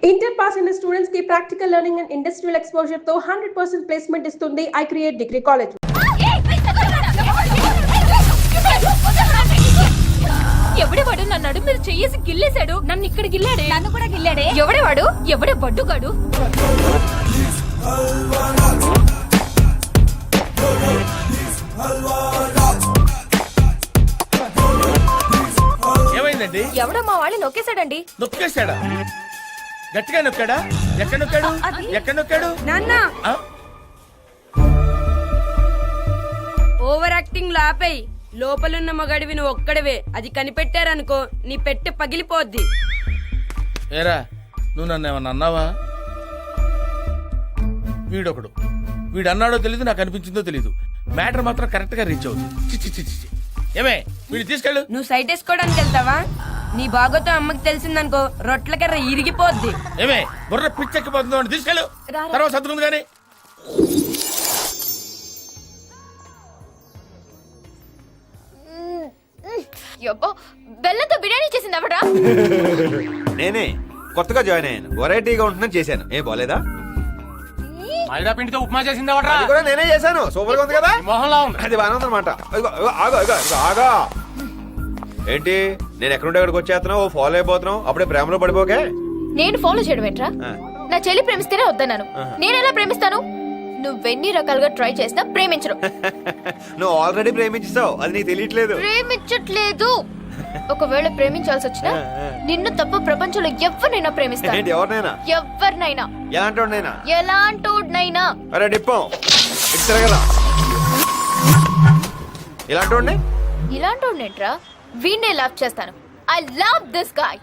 Inter pass అయిన students కి practical learning and industrial exposure తో 100% ప్లేస్మెంట్ ఇస్తుంది ఐ క్రియేట్ డిగ్రీ కాలేజ్. ఎవడేవాడు నా నడుము మీద చెయ్యేసి గిల్లేశాడు, నన్ను ఇక్కడ గిల్లాడే, నన్ను కూడా గిల్లాడే. ఎవడేవాడు? ఎవడే బడ్డుగాడు? ఏమైందండి? ఎవడో మా వాళ్ళని నొక్కేశాడండి. నొక్కేశాడా? గట్టిగా నొక్కాడా? ఎక్కడ నొక్కాడు? ఎక్కడ నొక్కాడు? నాన్న ఓవర్ యాక్టింగ్ లాపేయ్. లోపలున్న మగడివి నువ్వు ఒక్కడవే. అది కనిపెట్టారనుకో నీ పెట్టె పగిలిపోద్ది. ఏరా, నువ్వు నన్ను ఏమన్నా అన్నావా? వీడొకడు, వీడు అన్నాడో తెలీదు, నాకు అనిపించిందో తెలీదు. మ్యాటర్ మాత్రం కరెక్ట్ గా రీచ్ అవుతుంది. చిచ్చి చిచ్చి చిచ్చి. ఏమే, వీడు తీసుకెళ్ళు. నువ్వు సైట్ వేసుకోవడానికి వెళ్తావా? నీ బాగోతో అమ్మకి తెలిసిందనుకో రొట్ల కర్ర ఇరిగిపోద్ది. ఏమే, బుర్ర పిచ్చెక్కిపోతుందో అని తీసుకెళ్ళు. తర్వాత సర్దుకుంది కానీ. బెల్లంతో బిర్యానీ చేసింది ఎవడా? నేనే కొత్తగా జాయిన్ అయ్యాను, వెరైటీగా ఉంటుందని చేశాను. ఏ బాలేదా? మైదా పిండితో ఉప్మా చేసింది ఎవడ్రా? అది కూడా నేనే చేశాను. సూపర్ గా ఉంది కదా? మొహంలా ఉంది. అది బాగా ఉందన్నమాట. ఆగా ఏంటి, నేను ఎక్కడుంటే ఎక్కడికి వచ్చేస్తున్నావు, ఓ ఫాలో అయిపోతున్నావు, అప్పుడే ప్రేమలో పడిపోకే. నేను ఫాలో చేయడం ఏంట్రా? నా చెల్లి ప్రేమిస్తేనే వద్దన్నాను. నేను ఎలా ప్రేమిస్తాను? నువ్వెన్ని రకాలుగా ట్రై చేసినా ప్రేమించరు. నువ్వు ఆల్రెడీ ప్రేమించావు, అది నీకు తెలియట్లేదు. ప్రేమించట్లేదు. ఒకవేళ ప్రేమించాల్సి వచ్చినా నిన్ను తప్ప ప్రపంచంలో ఎవరినైనా ప్రేమిస్తాను. ఏంటి, ఎవరినైనా? ఎవరినైనా. ఎలాంటోడినైనా? ఎలాంటోడినైనా. అరే డిప్పం, ఇటు తిరగరా. ఇలాంటోడిని? ఇలాంటోడినేంట్రా? వీణ్ణే లవ్ చేస్తాను. I love this guy.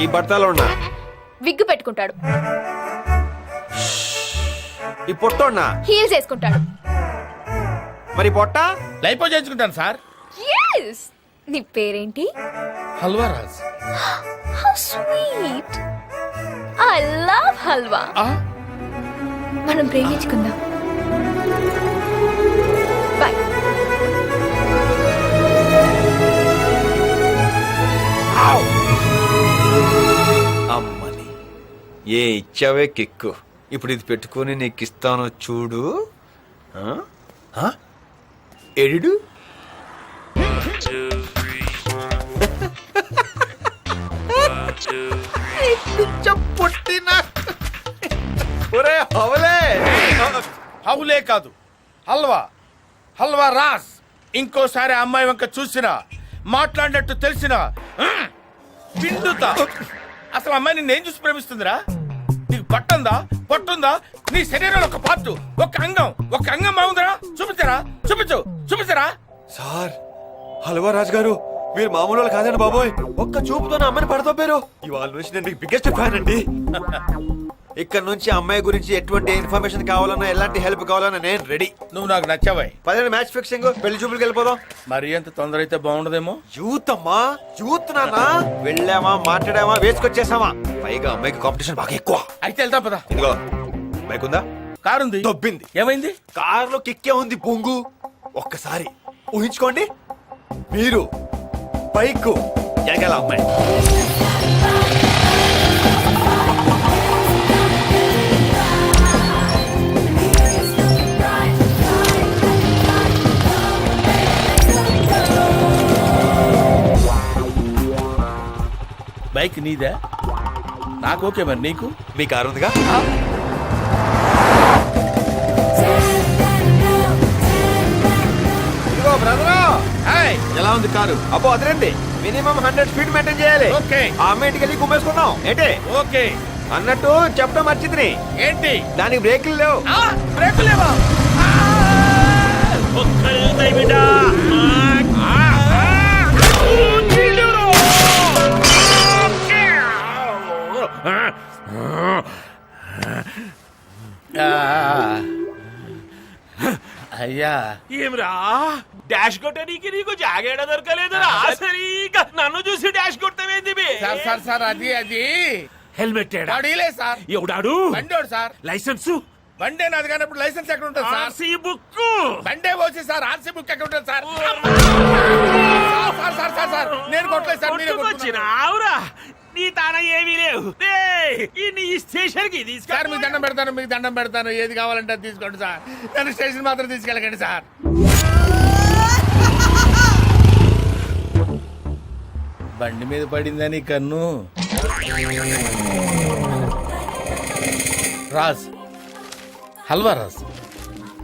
ఈ బట్టలో ఉన్నా విగ్గు పెట్టుకుంటాడు. ఈ పొట్టోన్నా హీల్స్ వేసుకుంటాడు. మరి పొట్ట లైఫ్ చేయించుకుంటాను సార్. yes నీ పేరేంటి? Halwa Raj. how sweet. I love halwa. మనం ప్రేమించుకుందాం. బై. అమ్మని ఏ ఇచ్చావే కిక్కు. ఇప్పుడు ఇది పెట్టుకుని నీకు ఇస్తాను చూడు. ఎడిడు హవులే కాదు, హల్వా. హల్వా రాజ్. ఇంకోసారి అమ్మాయి వంక చూసినా, మాట్లాడినట్టు తెలిసినా పిండుతా. అసలు అమ్మాయి నిన్నేం చూసి ప్రేమిస్తుందిరా? నీకు పట్టుందా, పట్టుందా? నీ శరీరంలో ఒక పార్టు, ఒక అంగం బాగుందిరా? చూపించరా, చూపించరా. సార్, హల్వా రాజ్ గారు, మీరు మామూలు వాళ్ళు కాదండి బాబోయ్. ఒక్క చూపుతో నా అమ్మాయిని పడతోపారు. ఇవాళ నుంచి నేను మీకు బిగ్గెస్ట్ ఫ్యాన్ అండి. ఇక్కడ నుంచి అమ్మాయి గురించి ఎటువంటి ఇన్ఫర్మేషన్ కావాలన్నా, ఎలాంటి హెల్ప్ కావాలన్నా నేను రెడీ. నువ్వు నాకు నచ్చావా? పదండి, మ్యాచ్ ఫిక్సింగ్, పెళ్లి చూపులకు వెళ్ళిపోదాం. మరి ఎంత తొందర అయితే బాగుండదేమో. యూత్ అమ్మా, యూత్ నాన్న. వెళ్ళామా, మాట్లాడామా, వేసుకొచ్చేసామా. పైగా అమ్మాయికి కాంపిటీషన్ బాగా ఎక్కువ. అయితే వెళ్తాం పదా. ఇదిగో బైక్ ఉందా? కారు ఉంది. దొబ్బింది. ఏమైంది? కారులో కిక్కే ఉంది పొంగు. ఒక్కసారి ఊహించుకోండి, మీరు బైక్ ఎగల అమ్మాయి. బైక్ నీదా? నాకు ఓకే. మరి నీకు? మీ కారు ఉందిగా. ఇదిగో బ్రదరు, ఎలా ఉంది కారు? అబ్బో అదరండి. మినిమం 100 స్పీడ్ మెయింటైన్ చేయాలి. ఓకే. ఆ అమ్మాయికి వెళ్ళి కుమ్మేసుకుందాం ఏంటి? ఓకే. అన్నట్టు చెప్పడం మర్చిద్ది. ఏంటి? దానికి బ్రేకులు లేవు. బ్రేకులు లేవా? అయ్యా, ఏమిరా డాష్ కొట్టడానికి నీకు జాగేడ దొరకలేదురా? సరిగా నన్ను చూసి డాష్ కొట్టవేంది? సార్ అది హెల్మెట్ అడిలే సార్. ఎవడాడు? బండోడు సార్. లైసెన్స్ బండే నాది కానప్పుడు లైసెన్స్ ఎక్కడ ఉంటుంది సార్? ఆర్సీ బుక్ బండే పోసి సార్ ఆర్సీ బుక్ ఎక్కడ ఉంటుంది sir? Sir sir sir sir నేను కొట్టలేదు సార్, మీరే కొట్టుకున్నారు. వచ్చినావురా నీ తాన ఏమీ లేవు డేయ్, ఈ నీ స్టేషన్ కి సార్ మీకు దండం పెడతాను, మీకు దండం పెడతాను, ఏది కావాలంటే అది తీసుకోండి సార్. నన్ను స్టేషన్ మాత్రం తీసుకెళ్ళకండి సార్. బండి మీద పడిందని కన్ను. Raj, halwa Raj,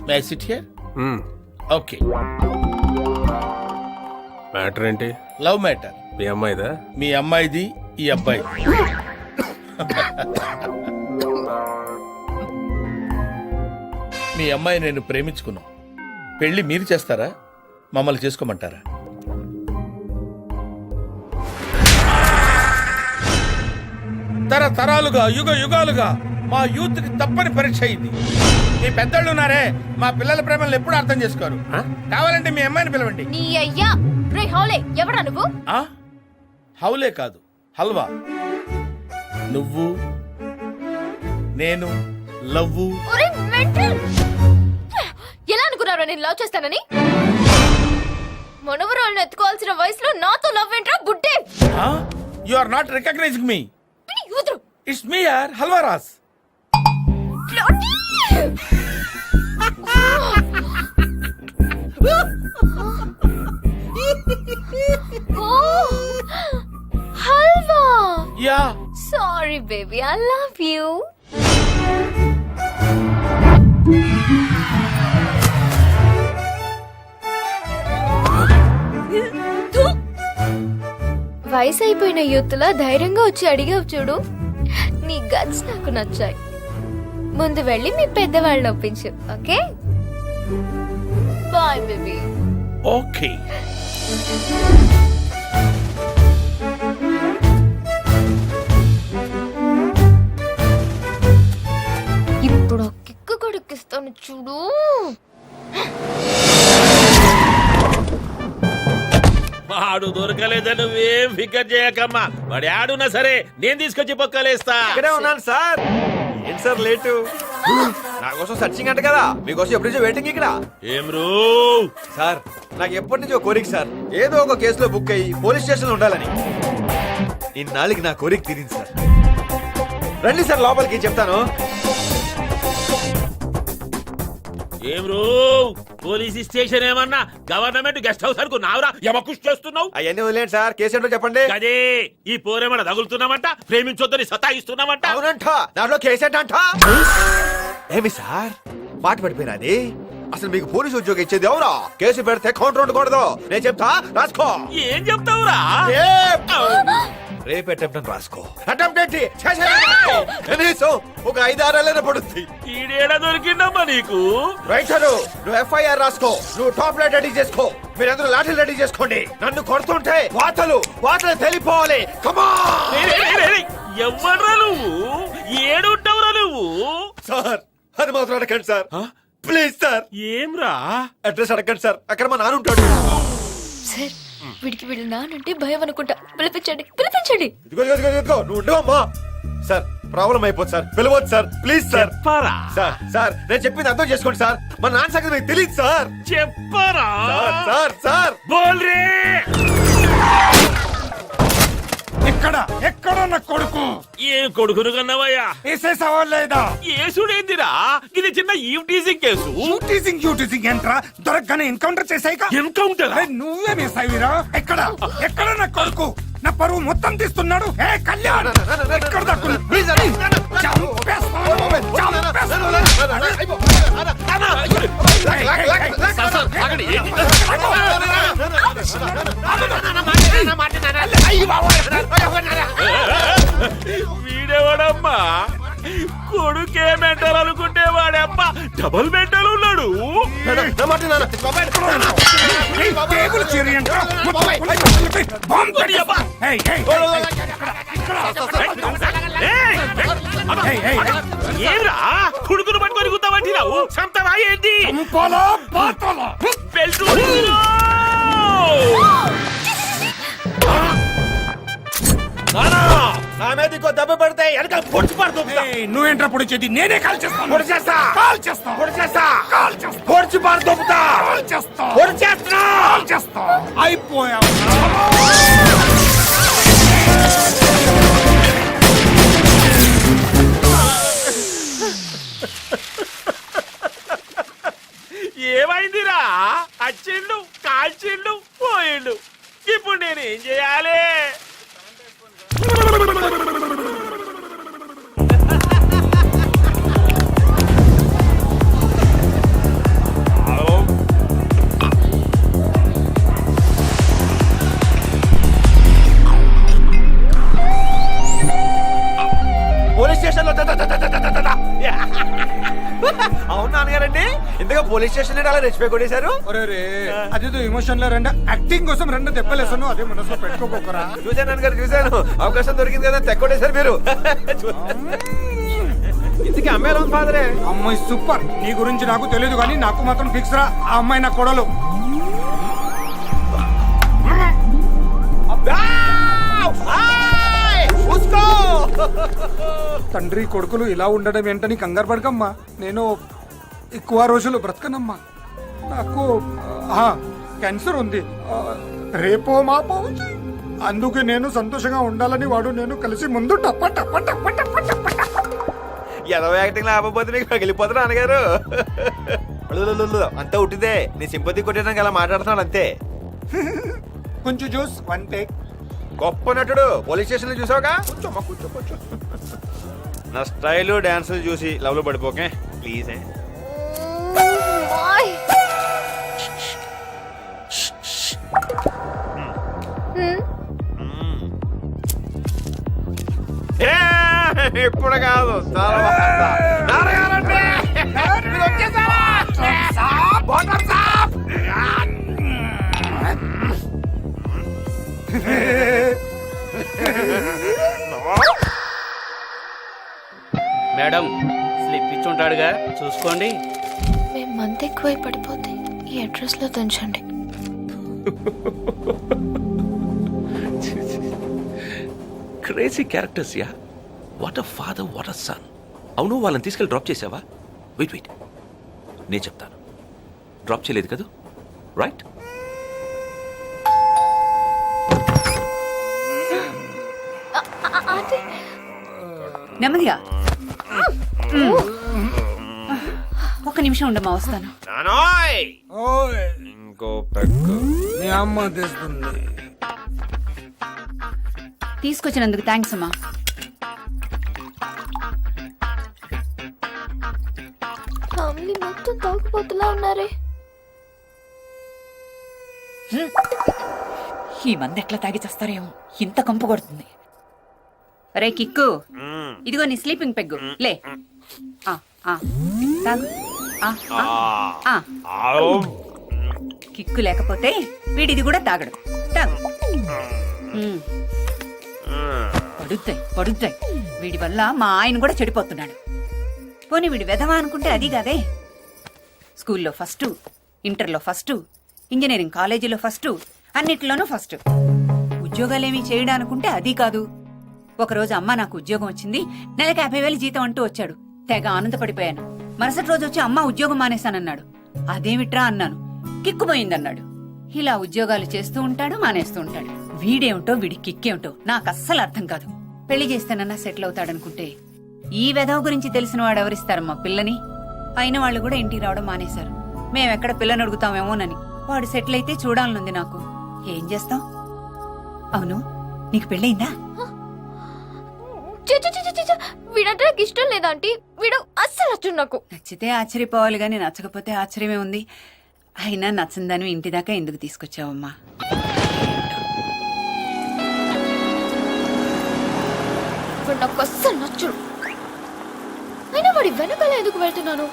may I sit here? Okay. Matter ఏంటి? Love matter. మీ అమ్మాయిదా? మీ అమ్మాయిది, ఈ అబ్బాయి. మీ అమ్మాయి నేను ప్రేమించుకున్నాం. పెళ్లి మీరు చేస్తారా, మమ్మల్ని చేసుకోమంటారా? తరతరాలుగా యుగ యుగాలుగా మా యూత్ కి తప్పని పరీక్ష అయింది. మీ పెద్దళ్ళు ఉన్నారే, మా పిల్లల ప్రేమలను ఎప్పుడు అర్థం చేసుకోరు. కావాలంటే మీ అమ్మాయిని పిలవండి. నీ అయ్యా రే హౌలే ఎవడా నువ్వు? ఆ? హౌలే కాదు, హల్వా. నువ్వు నేను లవ్వు. ఒరే మెంటల్, ఎలా అనుకున్నారా నేను లవ్ చేస్తానని? మనవరాలను ఎత్తుకోవాల్సిన వయసులో నాతో లవ్ ఏంట్రా గుడ్డే? You are not recognizing me. యూదురు ఇట్స్ మీ యార్, halwa Raj. Halwa. Yeah. Sorry baby, I love you. వయసు అయిపోయిన యూత్లా ధైర్యంగా వచ్చి అడిగావు చూడు, నీ గట్స్ నాకు నచ్చాయి. ముందు వెళ్ళి మీ పెద్దవాళ్ళని ఒప్పించు, ఓకే? Bye baby. ఓకే. ఇప్పుడు కిక్కు కొడుకిస్తాను చూడు. వాడు దొరకలేదని నువ్వేం ఫికర్ చేయకమ్మా. వాడు ఆడున్నా సరే నేను తీసుకొచ్చి పొక్కలేస్తా. ఇక్కడే ఉన్నాను సార్. ఏంటి సార్ లేటు? నా కోసం సర్చింగ్ అంట కదా, మీకోసం ఎప్పటి నుంచో వెయిటింగ్ ఇక్కడ. ఏం రో సార్ నాకు ఎప్పటి నుంచో కోరిక సార్, ఏదో ఒక కేసులో బుక్ అయ్యి పోలీస్ స్టేషన్ లో ఉండాలని. ఇన్నాళ్ళకి నా కోరిక తీరింది సార్. రండి సార్ లోపలికి చెప్తాను. ఏం రో పోలీస్ స్టేషన్ ఏమన్నా గవర్నమెంట్ గెస్ట్ హౌస్ అనుకున్నావురా? యమకుష్ చేస్తున్నావు. అవన్నీ వదిలేండి సార్, కేసు ఏంటో చెప్పండి. అదే ఈ పోరేమన్నా తగులుతున్నామంట, ప్రేమించొద్దని సతాయిస్తున్నామంట. అవునంట, దాంట్లో కేసు ఏంటంట? ఏమి సార్ మాట పడిపోయినది? అసలు మీకు పోలీసు ఉద్యోగం ఇచ్చేది ఎవరా? కేసు పెడితే కౌంటర్ ఉండకూడదు. నేను చెప్తా, రాసుకో. ఏం చెప్తావురా? రేపు అటెంప్ట్ రాసుకో. అటెంప్ట్ ఏంటి? కనీసం ఒక 5-6 పడుతుంది. ఈడేడ దొరికిందమ్మా నీకు? రైటరు, నువ్వు ఎఫ్ఐఆర్ రాసుకో. నువ్వు టాప్ లైట్ రెడీ చేసుకో. మీరందరూ లాఠీలు రెడీ చేసుకోండి. నన్ను కొడుతుంటే వాతలు తెలిపోవాలి. ఎవ్వడ్రా నువ్వు? ఏడుంటావురా నువ్వు? సార్ అది మాత్రం అడగండి సార్, ప్లీజ్ సార్. ఏమ్రా? అడ్రస్ అడగండి సార్, అక్కడ మా నాన్న ఉంటాడు. సార్ వీడికి వీళ్ళ నానంటే భయం అనుకుంటా. పిలిపించండి పిలిపించండి. ఇదిగో నువ్వు ఉండవమ్మా. సార్ ప్రాబ్లం అయిపోతుంది సార్, పిలవద్దు సార్, ప్లీజ్ సార్. చెప్పరా? సార్ నేను చెప్పింది అర్థం చేసుకోండి సార్. మా నాన్న సంగతి మీకు తెలియదు సార్. చెప్పరా? సార్ బోల్ రే. ఎక్కడ నా కొడుకు? ఏం కొడుకును కన్నావయ్యా? వేసేసావా లేదా? ఏసుడేందిరా? ఇది చిన్న ఈవ్ టీజింగ్ కేసు. యూటీజింగ్ ఏంట్రా? దొరకగానే ఎన్కౌంటర్ చేసాయిగా. ఎన్కౌంటర్? నువ్వే వేసావిరా. ఎక్కడ నా కొడుకు? నా పరువు మొత్తం తీస్తున్నాడు. ఏ కళ్యాణ్, ఎక్కడ దాక్కున్నా? వీడేవాడమ్మా కొడుకే మెంటల్ అనుకుంటే వాడమ్మా డబుల్ మెంటల్ ఉన్నాడు. టేబుల్ చీరి ఏంట్రా? ఏరా కొడుకును పట్టుకొని గుద్దామంటున్నావు? సంతవా ఏంటి? బెల్ట్ నా మీద ఇంకో దెబ్బ పడితే వెనకాల పొడిచి పడుతుంది. నువ్వేంట్రా పొడిచేది? నేనే కాల్ చేస్తాను. పొడి చేస్తా. కాల్ చేస్తా. పొడి చేస్తా. కాల్ చేస్తా. పొడిచి పారు దొబ్బుతా. కాల్ చేస్తా. పొడి చేస్తున్నా. కాల్ చేస్తా. అయిపోయావు. ఏమైందిరా? అచ్చిండు, కాల్చిండు, పోయిండు. ఇప్పుడు నేనేం చేయాలి? పోలీస్ స్టేషన్ లో అవును నాన్నగారండి, ఇంతగా పోలీస్ స్టేషన్ అలా రెచ్చిపోయి కొట్టేశారు. అదేదో ఎమోషన్ లో రెండు యాక్టింగ్ కోసం రెండు దెబ్బలేసాను. అదే మనసులో పెట్టుకోకరా. చూశాను నాన్నగారు, చూశాను. అవకాశం దొరికింది కదా తెక్కొట్టేశారు మీరు. ఇంతకీ అమ్మాయి ఎలా ఉంది ఫాదరే? అమ్మాయి సూపర్. నీ గురించి నాకు తెలియదు కానీ నాకు మాత్రం ఫిక్స్ రా. ఆ అమ్మాయి నా కొడలు. తండ్రి కొడుకులు ఇలా ఉండడం ఏంటని కంగారు పడకమ్మా. నేను ఎక్కువ రోజులు బ్రతకనమ్మా. నాకు క్యాన్సర్ ఉంది. రేపో మాపో అవుతుంది. అందుకే నేను సంతోషంగా ఉండాలని వాడు నేను కలిసి ముందు టప్ప టప్ప టప్ప టప్ప టప్ప ఎదవ యాక్టింగ్ ఆపపోతే మీకు పగిలిపోతున్నా నాన్నగారు. అంతా ఉట్టిదే. నీ సింపతి కొట్టడానికి అలా మాట్లాడుతున్నాడు అంతే. కొంచెం జ్యూస్ వన్ టేక్. గొప్ప నటుడు. పోలీస్ స్టేషన్ లో చూసావుగా. నా స్టైల్ డాన్స్ చూసి లవ్ లో పడిపోకే ప్లీజ్. ఇప్పుడు కాదు మేడం స్లిప్ ఇచ్చుంటాడుగా చూసుకోండి. మేము మంత్ ఎక్కువై పడిపోతే ఈ అడ్రస్ లో దంచండి. Crazy characters yeah. What a father, what a son. అవును, వాళ్ళని తీసుకెళ్ళి డ్రాప్ చేసావా? వెయిట్ వెయిట్, నేను చెప్తాను. డ్రాప్ చేయలేదు కదా, రైట్? నెమ్మదిగా. ఒక్క నిమిషం ఉండమ్మా, వస్తాను. ఇంకో పెగ్గు మీ అమ్మ తెస్తుంది. తీసుకొచ్చినందుకు థ్యాంక్స్ అమ్మా. ఫ్యామిలీ మొత్తం తాగుపోతులా ఉన్నారే. ఈ మంది ఎట్లా తాగి చేస్తారేమో, ఇంత కంపు కొడుతుంది. రే కిక్కు, ఇదిగో నీ స్లీపింగ్ పెగ్గు. లే తాగు. కిక్కు లేకపోతే వీడిది కూడా తాగడు. తాగు. పడుద్దాయి. వీడి వల్ల మా ఆయన కూడా చెడిపోతున్నాడు. పోనీ వీడి వెధవా అనుకుంటే అది కాదే. స్కూల్లో ఫస్ట్, ఇంటర్లో ఫస్ట్, ఇంజనీరింగ్ కాలేజీలో ఫస్ట్, అన్నిట్లోనూ ఫస్ట్. ఉద్యోగాలేమీ చేయడానుకుంటే అది కాదు. ఒకరోజు అమ్మ నాకు ఉద్యోగం వచ్చింది, నెలకి 50,000 జీతం అంటూ వచ్చాడు. తెగ ఆనందపడిపోయాను. మరుసటి రోజు వచ్చి అమ్మ ఉద్యోగం మానేశానన్నాడు. అదేమిట్రా అన్నాను. కిక్కుపోయిందన్నాడు. ఇలా ఉద్యోగాలు చేస్తూ ఉంటాడు, మానేస్తూ ఉంటాడు. వీడేమిటో వీడి కిక్కేమిటో నాకు అస్సలు అర్థం కాదు. పెళ్లి చేస్తేనన్నా సెటిల్ అవుతాడనుకుంటే ఈ వెధవ గురించి తెలిసిన వాడు ఎవరిస్తారమ్మా పిల్లని? అయిన వాళ్ళు కూడా ఇంటికి రావడం మానేశారు. మేమెక్కడ పిల్లని అడుగుతామేమోనని. వాడు సెటిల్ అయితే చూడాలనుంది నాకు. ఏం చేస్తాం? అవును, నీకు పెళ్ళయిందా? వీడంటే నాకు ఇష్టం లేదా ఆంటీ? వీడు అస్సలు నచ్చు నాకు. నచ్చితే ఆశ్చర్యపోవాలి గాని నచ్చకపోతే ఆశ్చర్యమే ఉంది. అయినా నచ్చందాను ఇంటి దాకా ఎందుకు తీసుకొచ్చావమ్మా? వాడు నాకు అస్సలు నచ్చుడు. అయినా వాడి వెనకాల ఎందుకు వెళ్తున్నాను?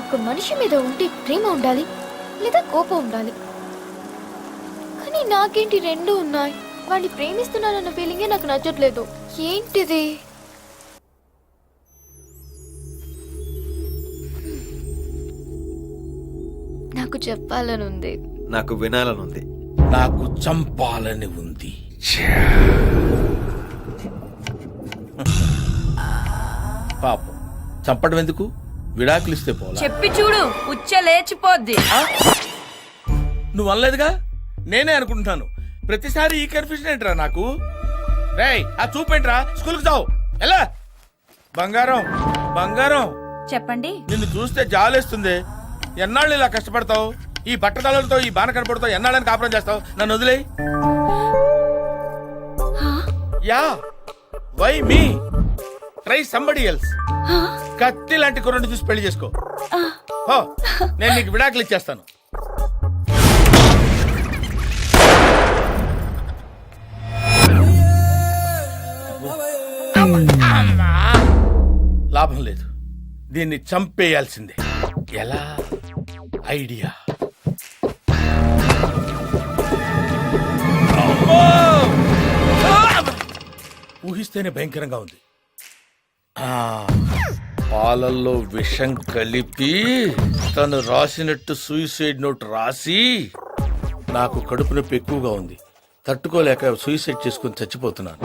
ఒక మనిషి మీద ఉంటే ప్రేమ ఉండాలి లేదా కోపం ఉండాలి. కానీ నాకేంటి రెండు ఉన్నాయి. వాడిని ప్రేమిస్తున్నానన్న ఫీలింగే నాకు నచ్చట్లేదు. ఏంటిది? నాకు చెప్పాలని ఉంది. నాకు వినాలని ఉంది. నాకు చంపాలని ఉంది. పాపం చంపడం ఎందుకు, విడాకులు ఇస్తే పోలా. చెప్పి చూడు, ఉచ్చ లేచిపోద్ది. నువ్వు అనలేదుగా, నేనే అనుకుంటున్నాను. ప్రతిసారి ఈ కన్ఫ్యూజన్ ఏంట్రా నాకు. రేయ్ ఆ చూపేంట్రా, స్కూల్కి చావు ఎలా. బంగారం బంగారం, చెప్పండి. నిన్ను చూస్తే జాలేస్తుంది. ఎన్నాళ్ళు ఇలా కష్టపడతావు, ఈ బట్టతలతో ఈ బాణ కనపడతావు, ఎన్నాళ్ళని కాపురం చేస్తావు. నన్ను వదిలేయ్. Yeah why me, try somebody else. కత్తి లాంటి కుర్రని చూసి పెళ్లి చేసుకో. హో, నేను నీకు విడాకులు ఇచ్చేస్తాను. లాభం లేదు, దీన్ని చంపేయాల్సిందే. ఎలా ఐడియా. అమ్మో! ఊహిస్తేనే భయంకరంగా ఉంది. పాలల్లో విషం కలిపి తను రాసినట్టు సూసైడ్ నోట్ రాసి, నాకు కడుపు నొప్పి ఎక్కువగా ఉంది, తట్టుకోలేక సూసైడ్ చేసుకుని చచ్చిపోతున్నాను.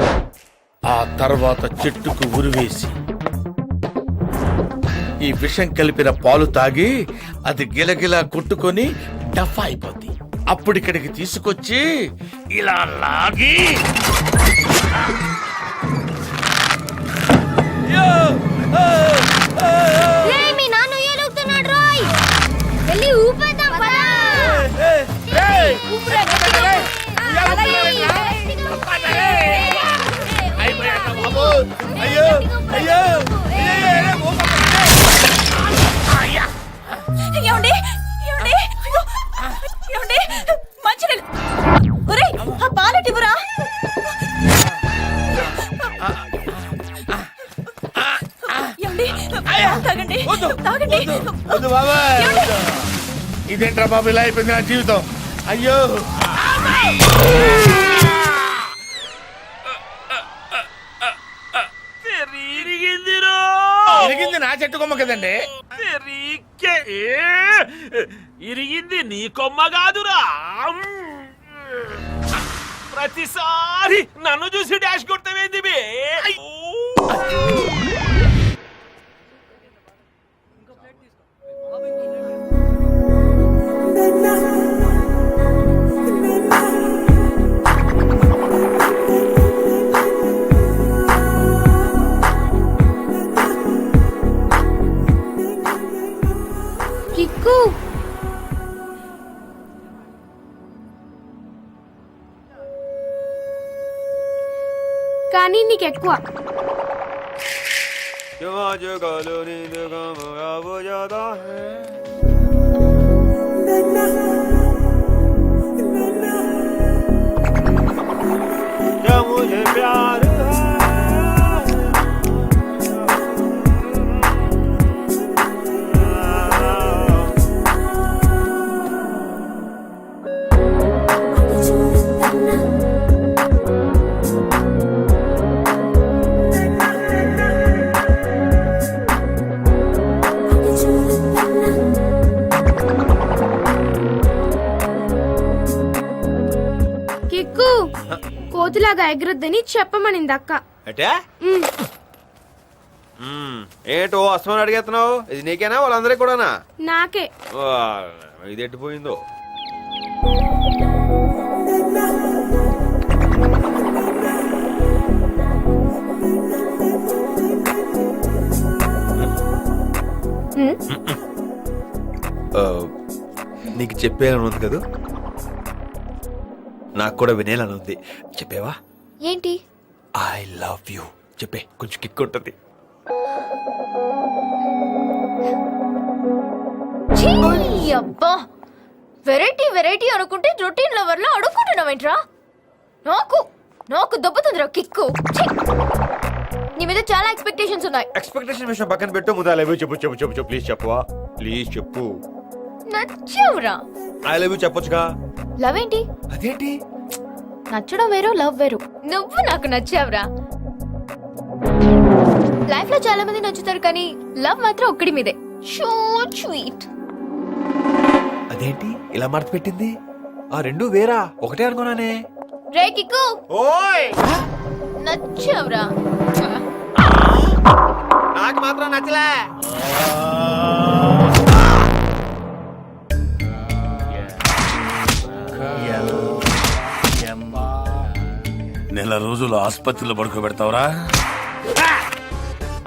ఆ తర్వాత చెట్టుకు ఉరివేసి ఈ విషం కలిపిన పాలు తాగి అది గిలగిలా కొట్టుకొని డఫా అయిపోద్ది. అప్పుడు ఇక్కడికి తీసుకొచ్చి ఇలా లాగి మీ నాన్న ఏలుగుతున్నాడు రోయ్, వెళ్ళి ఊపేద్దాం పదా. అయ్యో అయ్యో ఏమండి ఏమండి ఏమండి మంచినీళ్ళు, ఒరేయ్ ఆ పాలెట్ ఇవ్వరా. తాగండి తాగండి. ఇదేంట్రా బాబు ఇలా అయిపోయింది నా జీవితం. అయ్యో ఇరిగింది నా చెట్టు కొమ్మ కదండి. ఇరిగింది నీ కొమ్మ కాదురా. ప్రతిసారి నన్ను చూసి డాష్ కొడతావేంది బే? కిక్కు, కానీ నీకెక్కువ. కిక్కు, కోతిలాగా ఎగరొద్దని చెప్పమనింది అక్క. అంటే ఏంటో అస్మాన్ అడిగేస్తున్నావు? ఇది నీకేనా వాళ్ళందరికీ కూడానా? నాకే. ఇది ఎట్టిపోయిందో. నీకు చెప్పేయాలని ఉంది కదా, నాకు కూడా వినేయాలని ఉంది. చెప్పేవా? ఏంటి? ఐ లవ్ యూ చెప్పే, కొంచెం కిక్ ఉంటుంది. అబ్బా, వెరైటీ వెరైటీ అనుకుంటే రొటీన్ లవర్ లో అడుక్కుంటున్నావేంట్రా? నాకు నాకు దెబ్బతుందిరా కిక్కు. నీ మీద చాలా ఎక్స్పెక్టేషన్స్ ఉన్నాయి. ఎక్స్పెక్టేషన్ విషయం పక్కన పెట్టు, ముందు ఐ లవ్ యూ చెప్పు. చెప్పు చెప్పు చెప్పు ప్లీజ్ చెప్పవా? ప్లీజ్ చెప్పు. నచ్చావురా. ఐ లవ్ యూ చెప్పొచ్చుగా. లవ్ ఏంటి? అదేంటి? నచ్చడం వేరు, లవ్ వేరు. నువ్వు నాకు నచ్చావురా. లైఫ్ లో చాలా మంది నచ్చుతారు, కానీ లవ్ మాత్రం ఒక్కడి మీదే. So sweet. అదేంటి ఇలా మార్చి పెట్టింది? ఆ రెండు వేరా, ఒకటే అనుకున్నానే. రే కిక్కు, ఓయ్ నచ్చావురా. నాకు యాక్సెంట్ మాత్రం నచ్చలే. నెల రోజులు ఆసుపత్రిలో పడుకోబెడతావురా?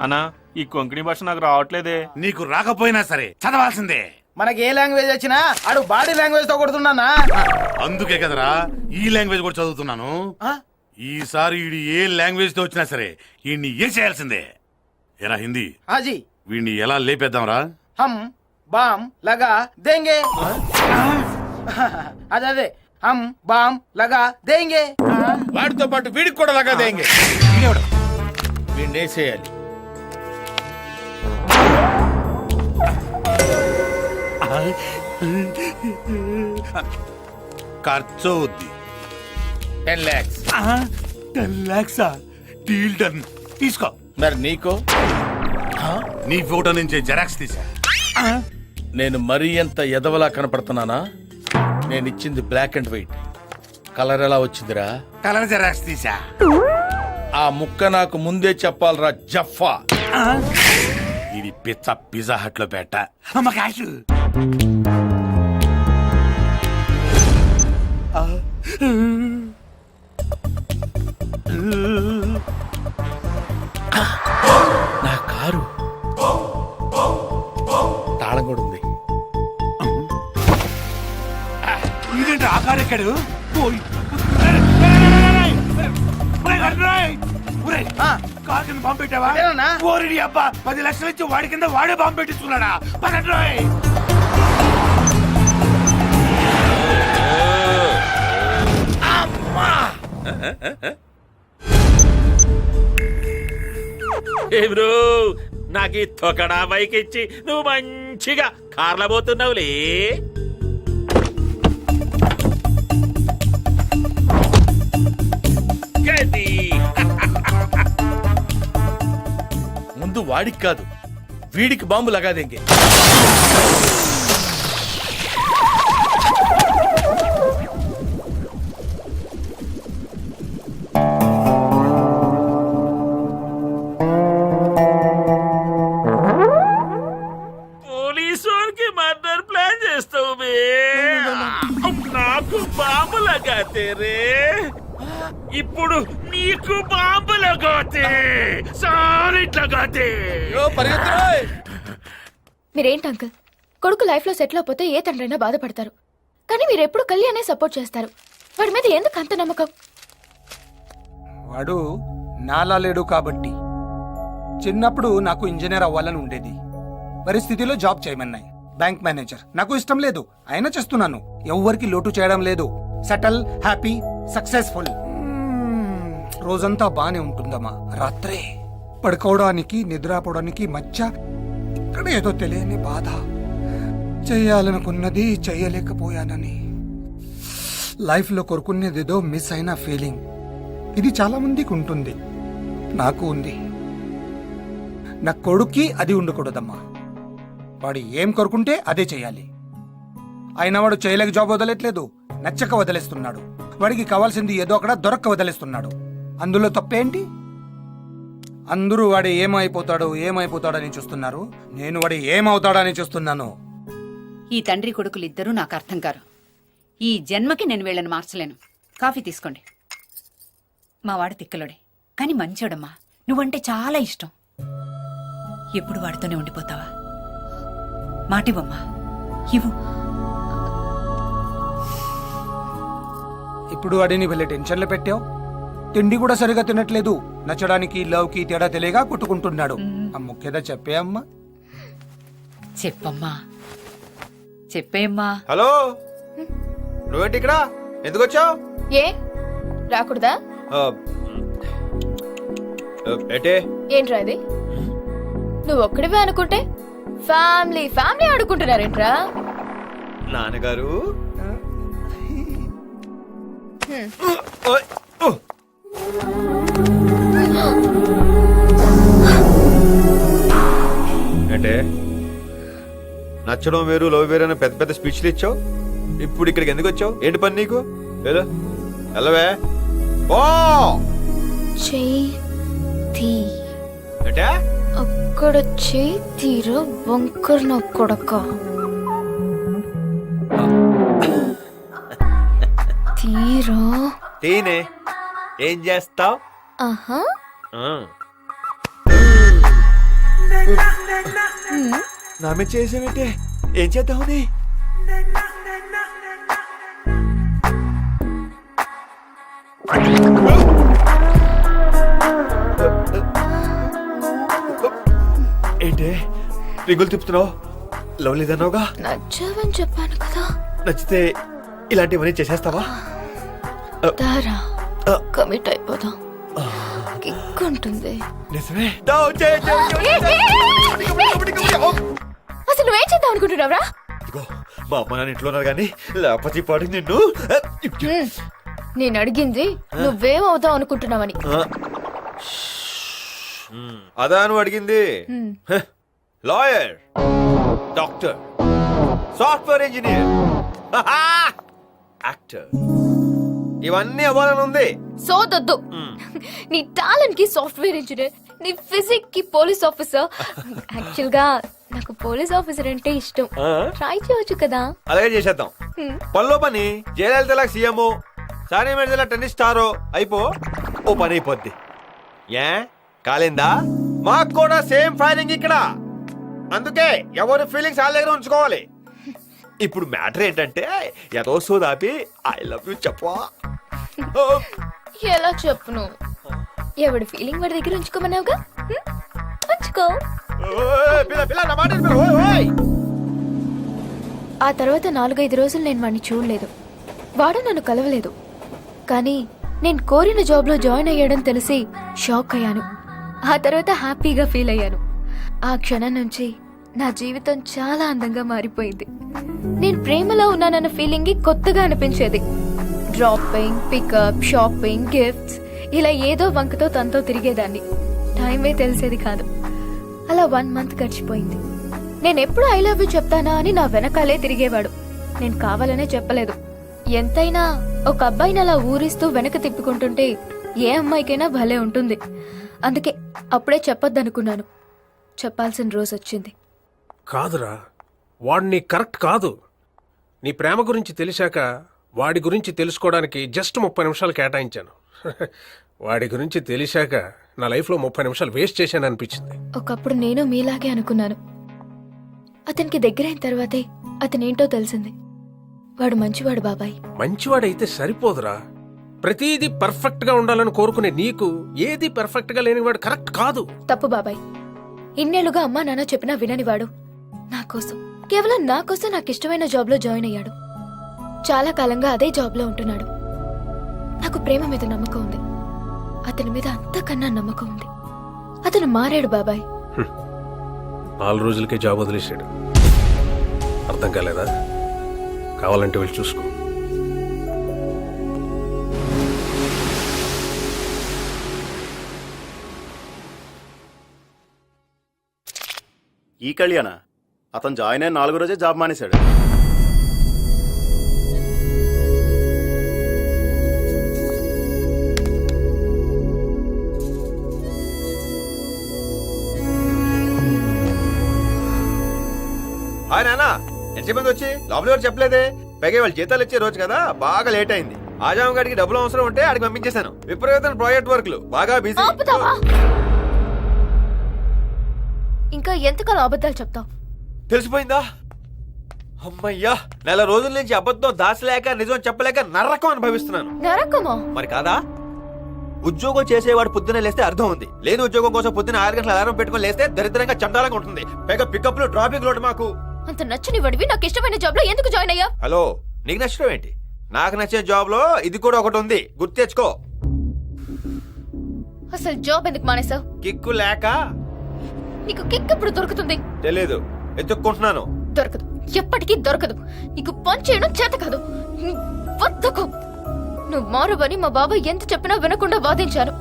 అన్నా ఈ కొంకణి భాష నాకు రావట్లేదే. నీకు రాకపోయినా సరే చదవాల్సిందే. మనకి ఏ లాంగ్వేజ్ వచ్చినా ఆడు బాడీ లాంగ్వేజ్ తో కొడుతున్నా. అందుకే కదరా ఈ లాంగ్వేజ్ కూడా చదువుతున్నాను. ఈసారి వీడి ఏ లాంగ్వేజ్ తో వచ్చినా సరే వీడిని ఏ చేయాల్సిందే. ఎరా హిందీ, హాజీ వీడిని ఎలా లేపేద్దాంరా? హమ్ బామ్ లగా దేంగే. అదే హమ్ బామ్ లగా దేంగే. వాడితో పాటు వీడికి కూడా లగా దేంగే. వీడిని వేసేయాలి. ఖర్చు అవుద్ది 10 lakhs. 10 lakhs deal done. తీసుకో. మరి నీకో? నీ ఫోటో నుంచి జెరాక్స్ తీసా. నేను మరీ ఎంత ఎదవలా కనపడుతున్నానా? నేను ఇచ్చింది బ్లాక్ అండ్ వైట్. కలర్ ఎలా వచ్చిందిరా? కలర్ జెరాక్స్ తీసా. ఆ ముక్క నాకు ముందే చెప్పాలరా జఫా. ఇది పిజ్జా హట్ లో పెట్ట. అమ్మ క్యాష్. నా కారు తాళం కూడా ఉంది. ఇదేంటి ఆ కారు ఎక్కడు? కారు కింద బాంబు పెట్టావా? ఓరిడి అబ్బా, 10 లక్షలు ఇచ్చి వాడి కింద వాడే బాంబు పెట్టించుకున్నాడా? పదండ్రోయ్. బ్రో నాకు ఈ తొకడా బైక్ ఇచ్చి నువ్వు మంచిగా కార్ల పోతున్నావులే. ముందు వాడికి కాదు వీడికి బాంబు లగాదేంగే. పోలీసుకి మర్డర్ ప్లాన్ చేస్తావు బే. నాకు బాంబు లగాతే రే. ఇప్పుడు నీకు బాంబు లగాతే. సారీ లగాతే. మీరేంటి అంకుల్, కొడుకు లైఫ్ లో సెటిల్ అయిపోతే ఏ తండ్రైనా బాధపడతారు, కానీ మీరు ఎప్పుడు కళ్యాణే సపోర్ట్ చేస్తారు. వాడి మీద ఎందుకు అంత నమ్మకం? వాడు నాలా లేడు కాబట్టి. చిన్నప్పుడు నాకు ఇంజనీర్ అవ్వాలని ఉండేది. పరిస్థితిలో జాబ్ చేయమన్నాయి. బ్యాంక్ మేనేజర్ నాకు ఇష్టం లేదు, అయినా చేస్తున్నాను. ఎవ్వరికి లోటు చేయడం లేదు. Settle, happy, successful. రోజంతా బానే ఉంటుందమ్మా. రాత్రే పడుకోవడానికి నిద్రపోవడానికి మధ్య ఇక్కడ ఏదో తెలియని బాధ. చెయ్యాలనుకున్నది చెయ్యలేకపోయానని, లైఫ్ లో కోరుకునేదేదో మిస్ అయిన ఫీలింగ్. ఇది చాలా మందికి ఉంటుంది, నాకు ఉంది. నా కొడుక్కి అది ఉండకూడదమ్మా. వాడు ఏం కోరుకుంటే అదే చెయ్యాలి. అయినా వాడు చేయలేక జాబ్ వదలట్లేదు, నచ్చక వదిలేస్తున్నాడు. వాడికి కావాల్సింది ఏదో అక్కడ దొరక్క వదిలేస్తున్నాడు. అందులో తప్పేంటి? అందరూ వాడు ఏమైపోతాడని చూస్తున్నారు. నేను వాడు ఏమవుతాడని చూస్తున్నాను. ఈ తండ్రి కొడుకులిద్దరూ నాకు అర్థం కారు. ఈ జన్మకి నేను వీళ్ళని మార్చలేను. కాఫీ తీసుకోండి. మా వాడు తిక్కలోడే, కానీ మంచోడమ్మా. నువ్వంటే చాలా ఇష్టం. ఎప్పుడు వాడితోనే ఉండిపోతావా? మాటివమ్మా, ఇవ్వు. ఇప్పుడు వాడిని వెళ్ళే టెన్షన్లో పెట్టావు. తిండి కూడా సరిగా తినట్లేదు. నచ్చడానికి లవ్కి తేడా తెలియగా కొట్టుకుంటున్నాడు. ముఖ్యదా చెప్పే అమ్మా. చెప్పమ్మా, చెప్పేమ్మా. హలో, నువ్వేంటి ఇక్కడ? ఎందుకు వచ్చావు? ఏ రాకూడదా? ఏంటే? ఏంట్రా ఇది? నువ్వు ఒక్కడివే అనుకుంటే ఫ్యామిలీ ఫ్యామిలీ ఆడుకుంటున్నారేంట్రా? నాన్నగారు అంటే నచ్చడం వేరు, లవ్ వేరు అని పెద్ద పెద్ద స్పీచ్లు ఇచ్చావు. ఇప్పుడు ఇక్కడికి ఎందుకు వచ్చావు? ఏంటి పని నీకు? ఏదో వెళ్ళవే. ఓ చేతి అంటే ఒక్క ఎక్కడ చేయి తీరా వంకర నా కొడక తీరా తేనే ఏం చేస్తావ్? ఆహా నా మీద చేసేవేంటే ఏం చేద్దామని? ఏంటే రింగులు తిప్పుతున్నావు? లవ్ లేదన్నావుగా? నచ్చావని చెప్పాను కదా. నచ్చితే ఇలాంటివన్నీ చేసేస్తావా? దారా కమిట్ అయిపోదాం, కిక్ ఉంటుంది. నిజమే. అసలు నువ్వేం చేద్దాం అనుకుంటున్నావురా? ఇదిగో మా అమ్మ నాన్న ఇంట్లో ఉన్నారు కానీ లేకపోతే ఈ పాటికి నిన్ను నేను అడిగింది నువ్వేం అవుతావు అనుకుంటున్నావని. అదా నువ్వు అడిగింది? Lawyer, doctor, software engineer, actor, ఇవన్నీ అవ్వాలని ఉంది. సోదొద్దు. నీ టాలెంట్ కి సాఫ్ట్వేర్ ఇంజనీర్, నీ ఫిజిక్ కి పోలీస్ ఆఫీసర్. యాక్చువల్ గా నాకు పోలీస్ ఆఫీసర్ అంటే ఇష్టం. ట్రై చేయొచ్చు కదా? అలాగే చేసేద్దాం. పనిలో పని జయలలిత సీఎం, సానీ మిర్జా టెన్నిస్ స్టారో అయిపో, ఓ పని అయిపోద్ది. ఏ కాలేందా? మాకు కూడా సేమ్ ఫైరింగ్ ఇక్కడ, అందుకే ఎవరి ఫీలింగ్స్ వాళ్ళ దగ్గర ఉంచుకోవాలి. ఇప్పుడు మ్యాటర్ ఏంటంటే ఏదో సోదాపి ఐ లవ్ యూ చెప్పవా? ఎలా చెప్పును? ఎవడి ఫీలింగ్ వాడి దగ్గర ఉంచుకోమన్నావుగా, ఉంచుకో. ఆ తర్వాత 4-5 రోజులు నేను వాడిని చూడలేదు, వాడు నన్ను కలవలేదు. కానీ నేను కోరిన జాబ్ లో జాయిన్ అయ్యాడని తెలిసి షాక్ అయ్యాను. ఆ తర్వాత హ్యాపీగా ఫీల్ అయ్యాను. ఆ క్షణం నుంచి నా జీవితం చాలా అందంగా మారిపోయింది. నేను ప్రేమలో ఉన్నానన్న ఫీలింగ్ కొత్తగా అనిపించేది. డ్రాపింగ్, పికప్, షాపింగ్, గిఫ్ట్స్, ఇలా ఏదో వంకతో తనతో తిరిగేదాన్ని. టైమే తెలిసేది కాదు. అలా 1 మంత్ గడిచిపోయింది. నేను ఎప్పుడు ఐ లవ్ యూ చెప్తానా అని నా వెనకాలే తిరిగేవాడు. నేను కావాలనే చెప్పలేదు. ఎంతైనా ఒక అబ్బాయిని అలా ఊరిస్తూ వెనక తిప్పుకుంటుంటే ఏ అమ్మాయికైనా భలే ఉంటుంది. అందుకే అప్పుడే చెప్పొద్దనుకున్నాను. చెప్పాల్సిన రోజు వచ్చింది. కాదురా, వాడు నీ కరెక్ట్ కాదు. నీ ప్రేమ గురించి తెలిసాక వాడి గురించి తెలుసుకోవడానికి జస్ట్ 30 నిమిషాలు కేటాయించాను. వాడి గురించి తెలిసాక నా లైఫ్లో 30 నిమిషాలు వేస్ట్ చేశాను అనిపించింది. ఒకప్పుడు నేను మీలాగే అనుకున్నాను. అతనికి దగ్గరైన తర్వాతే అతనేంటో తెలిసింది. వాడు మంచివాడు బాబాయ్. మంచివాడైతే సరిపోదురా. ప్రతిదీ పర్ఫెక్ట్ గా ఉండాలని కోరుకునే నీకు ఏది పర్ఫెక్ట్ గా లేనివాడు కరెక్ట్ కాదు. తప్పు బాబాయ్. ఇన్నేళ్లుగా అమ్మా నాన్న చెప్పినా విననివాడు నా కోసం, కేవలం నా కోసం నాకు ఇష్టమైన జాబ్ లో జాయిన్ అయ్యాడు. చాలా కాలంగా అదే జాబ్ లో ఉంటున్నాడు. నాకు ప్రేమ మీద నమ్మకం ఉంది, అతని మీద అంతకన్నా నమ్మకం ఉంది. అతను మారాడు బాబాయ్. 4 రోజులకే జాబ్ వదిలేశాడు. అర్థం కాలేదా? కావాలంటే వెళ్ళి చూసుకో. ఈ కళ్యాణ అతను జాయిన్ అయిన 4వ రోజే జాబ్ మానేశాడు. హాయ్ నాన్న, ఎంతసేపు వచ్చి లోపల ఎవరు చెప్పలేదే? పైగా వాళ్ళు జీతాలు ఇచ్చే రోజు కదా, బాగా లేట్ అయింది. ఆజాం గడికి డబ్బులు అవసరం ఉంటే ఆడికి పంపించేశాను. విపరీతమైన ప్రాజెక్ట్ వర్క్లు, బాగా బిజీ. ఇంకా ఎంతకాలం అబద్ధాలు చెప్తావు? తెలిసిపోయిందా? అమ్మయ్యా, 4 రోజుల నుంచి అబద్ధం దాచలేక నిజం చెప్పలేక నరకం అనుభవిస్తున్నాను. నరకమా? మరి కాదా? ఉద్యోగం చేసేవాడు పొద్దునే లేస్తే అర్థం ఉంది. లేదు ఉద్యోగం కోసం పొద్దున 6 గంటల అలారం పెట్టుకుని లేస్తే దరిద్రంగా చండాలంగా ఉంటుంది. పైగా పికప్ లో డ్రాపింగ్ లోడ్ మాకు. అంత నచ్చని వాడివి నాకు ఇష్టమైన జాబ్ లో ఎందుకు జాయిన్ అయ్యా? హలో, నీకు నచ్చడం ఏంటి? నాకు నచ్చే జాబ్ లో ఇది కూడా ఒకటి ఉంది, గుర్తు తెచ్చుకో. అసలు జాబ్ ఎందుకు మానేసావు? కిక్కు లేక. నీకు కిక్ ఎప్పుడు దొరుకుతుంది? తెలీదు, ఎత్తుక్కుంటున్నాను. దొరకదు, ఎప్పటికీ దొరకదు. నీకు పని చేయడం చేత కాదు. వద్దకు. నువ్వు మారువని మా బాబాయ్ ఎంత చెప్పినా వినకుండా వాదించాను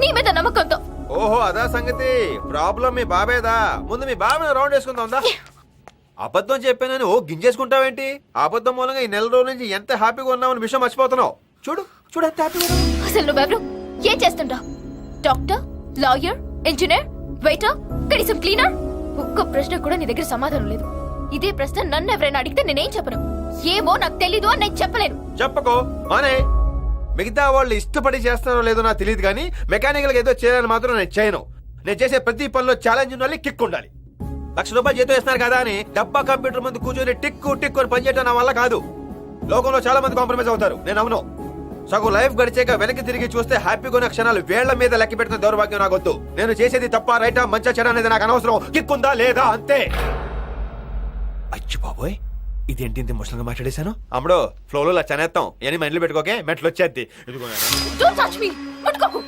నీ మీద నమ్మకంతో. ఓహో, అదా సంగతి. ప్రాబ్లం మీ బాబేదా? ముందు మీ బాబాయ్ రౌండ్ వేసుకుందా? అబద్ధం చెప్పానని ఓ గింజేసుకుంటావేంటి? అబద్ధం మూలంగా ఈ 4 రోజుల నుంచి ఎంత హ్యాపీగా ఉన్నామని విషయం మర్చిపోతున్నావు. చూడు చూడు ఎంత హ్యాపీగా ఉన్నావు. అసలు నువ్వెవరు? ఏం చేస్తుంటావు? డాక్టర్, లాయర్, ఇంజనీర్, వెయిటర్, కనీసం క్లీనర్? ఒక్క ప్రశ్న కూడా నీ దగ్గర సమాధానం లేదు. ఇదే ప్రశ్న నన్ను ఎవరైనా అడిగితే నేనేం చెప్పను. ఏమో నాకు తెలీదు అని నేను చెప్పలేను. చెప్పకో మానే. మిగతా వాళ్ళు ఇష్టపడి చేస్తారో లేదో నాకు తెలియదు కానీ మెకానికల్ గా ఏదో చేయాలని మాత్రం నేను చేయను. నేను చేసే ప్రతి పనిలో ఛాలెంజ్ ఉండాలి, కిక్ ఉండాలి. ₹1,00,000 జీతం వేస్తున్నారు కదా అని డబ్బా కంప్యూటర్ ముందు కూర్చొని టిక్కు టిక్కు అని పనిచేయడం నా వల్ల కాదు. లోకంలో చాలా మంది కాంప్రమైజ్ అవుతారు, నేను అవును. సగం లైఫ్ గడిచాక వెనక్కి తిరిగి చూస్తే హ్యాపీగా ఉన్న క్షణాలు వేళ్ల మీద లెక్క పెట్టిన దౌర్భాగ్యం నాకొద్దు. నేను చేసేది తప్ప రైటా మంచా చెడ అనేది నాకు అనవసరం. కిక్ ఉందా లేదా అంతే. అచ్చి బాబోయ్, ఇదేంటి ఇంత ముసలంగా మాట్లాడేశాను? అమ్మడో ఫ్లోలో ఇలా చనేస్తాం అని మైండ్లో పెట్టుకోకే, మెట్లు వచ్చేద్ది. ఇదిగో Don't touch me. పట్టుకోకు.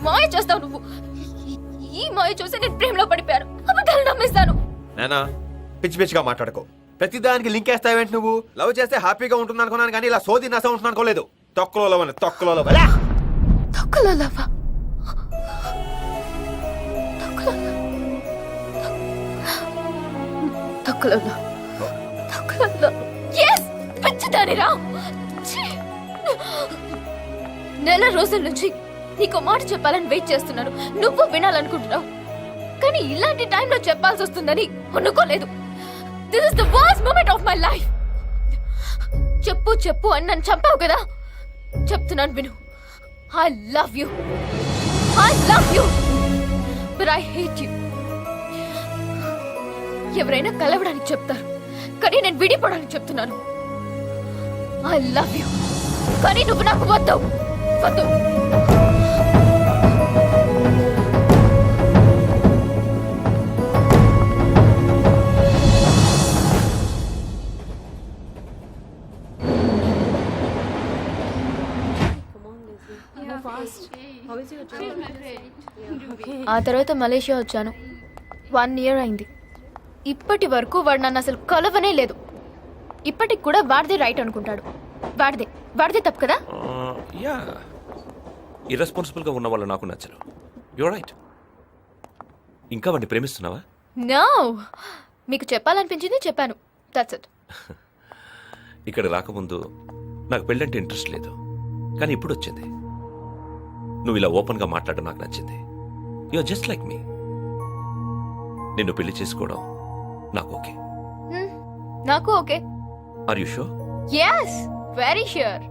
మాయ చేస్తావు నువ్వు. ఈ మాయ చూసి నేను ప్రేమలో పడిపోయాను. అబద్ధాలు నమ్మేస్తాను. నేనా పిచ్చి పిచ్చిగా మాట్లాడుకో. ప్రతి దానికి లింక్ వేస్తావేంటి నువ్వు? లవ్ చేస్తే హ్యాపీగా ఉంటుంది అనుకున్నాను కానీ ఇలా సోది నష్టం ఉంటుంది అనుకోలేదు. తొక్కలో లవ్ అని తొక్కలో లవ్. తొక్కలో లవ్. తొక్కలో లవ్. తొక్కలో లవ్. Yes! పిచ్చిదానిరా. నెల రోజుల నుంచి నీకు మాట చెప్పాలని వెయిట్ చేస్తున్నాను. నువ్వు వినాలనుకుంటున్నావు కానీ ఇలాంటి టైంలో చెప్పాల్సి వస్తుందని అనుకోలేదు. This is the worst moment of my life. చెప్పు చెప్పు అని నన్ను చంపావు కదా, చెప్తున్నాను విను. I love you. I love you but I hate you. ఎవరైనా కలవడానికి చెప్తారు కానీ నేను విడిపోవడానికి చెప్తున్నాను. ఐ లవ్ యూ కానీ నువ్వు నాకు వద్దు. వద్దు. ఆ తర్వాత మలేషియా వచ్చాను. 1 year అయింది. ఇప్పటి వరకు వాడు నన్ను అసలు కలవనే లేదు. ఇప్పటికి కూడా వాడిదే రైట్ అనుకుంటాడు. వాడిదే తప్పు కదా. యా, ఇర్రెస్పాన్సిబుల్గా ఉన్న వాళ్ళు నాకు నచ్చరు. You right. ఇంకా వాడిని ప్రేమిస్తున్నావా? నో, మీకు చెప్పాలనిపించింది చెప్పాను. That's it. ఇక్కడ రాకముందు నాకు పెళ్ళంటే ఇంట్రెస్ట్ లేదు కానీ ఇప్పుడు వచ్చింది. నువ్వు ఇలా ఓపెన్గా మాట్లాడడం నాకు నచ్చింది. You are just like me. నిన్ను పెళ్లి చేసుకోవడం నాకు ఓకే. నాకు okay. Are you sure? yes, very sure.